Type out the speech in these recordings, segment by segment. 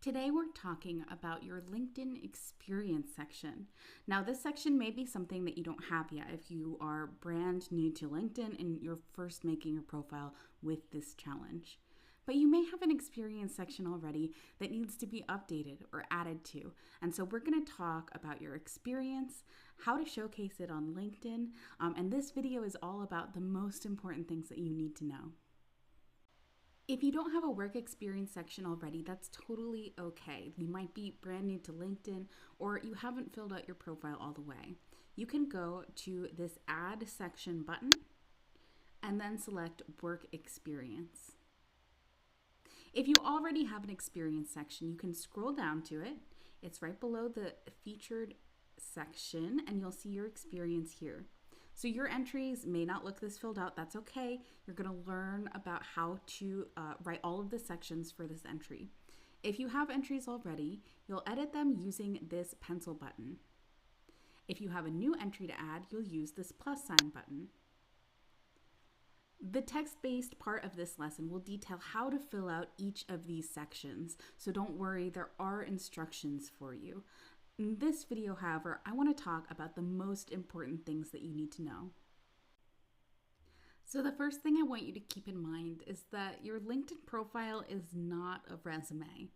Today we're talking about your LinkedIn experience section. Now this section may be something that you don't have yet if you are brand new to LinkedIn and you're first making your profile with this challenge. But you may have an experience section already that needs to be updated or added to. And so we're going to talk about your experience, how to showcase it on LinkedIn, and this video is all about the most important things that you need to know. If you don't have a work experience section already, that's totally okay. You might be brand new to LinkedIn or you haven't filled out your profile all the way. You can go to this add section button and then select work experience. If you already have an experience section, you can scroll down to it. It's right below the featured section and you'll see your experience here. So your entries may not look this filled out, that's okay. You're gonna learn about how to write all of the sections for this entry. If you have entries already, you'll edit them using this pencil button. If you have a new entry to add, you'll use this plus sign button. The text-based part of this lesson will detail how to fill out each of these sections, so don't worry, there are instructions for you. In this video, however, I want to talk about the most important things that you need to know. So the first thing I want you to keep in mind is that your LinkedIn profile is not a resume.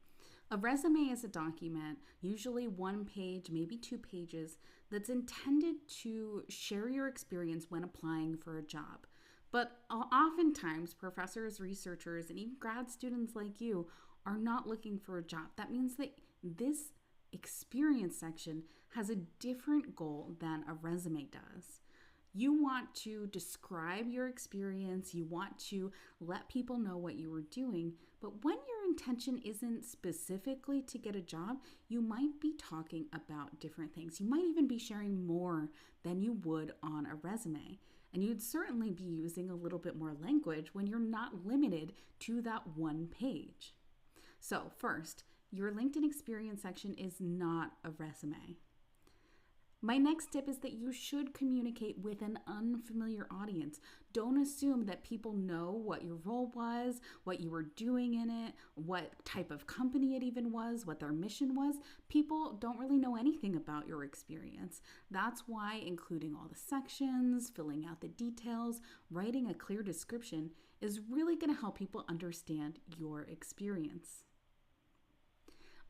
A resume is a document, usually one page, maybe 2 pages, that's intended to share your experience when applying for a job. But oftentimes, professors, researchers, and even grad students like you are not looking for a job. That means that this experience section has a different goal than a resume does. You want to describe your experience, you want to let people know what you were doing, but when your intention isn't specifically to get a job, you might be talking about different things. You might even be sharing more than you would on a resume. And you'd certainly be using a little bit more language when you're not limited to that one page. So first, your LinkedIn experience section is not a resume. My next tip is that you should communicate with an unfamiliar audience. Don't assume that people know what your role was, what you were doing in it, what type of company it even was, what their mission was. People don't really know anything about your experience. That's why including all the sections, filling out the details, writing a clear description is really going to help people understand your experience.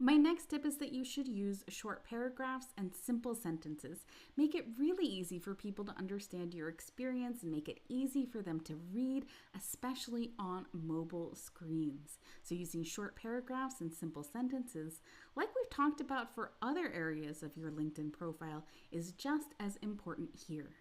My next tip is that you should use short paragraphs and simple sentences. Make it really easy for people to understand your experience and make it easy for them to read, especially on mobile screens. So using short paragraphs and simple sentences, like we've talked about for other areas of your LinkedIn profile, is just as important here.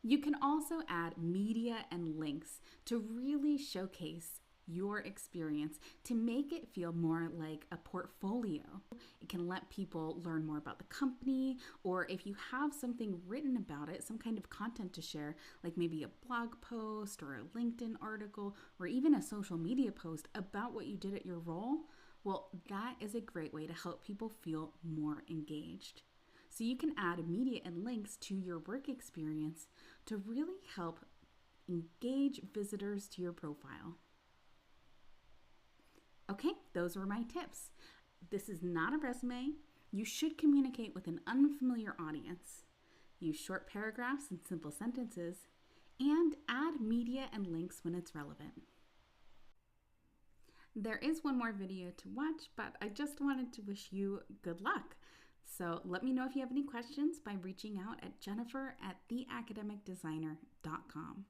You can also add media and links to really showcase your experience to make it feel more like a portfolio. It can let people learn more about the company, or if you have something written about it, some kind of content to share, like maybe a blog post or a LinkedIn article, or even a social media post about what you did at your role, well, that is a great way to help people feel more engaged. So you can add media and links to your work experience to really help engage visitors to your profile. Okay, those were my tips. This is not a resume. You should communicate with an unfamiliar audience. Use short paragraphs and simple sentences, and add media and links when it's relevant. There is one more video to watch, but I just wanted to wish you good luck. So let me know if you have any questions by reaching out at jennifer@theacademicdesigner.com.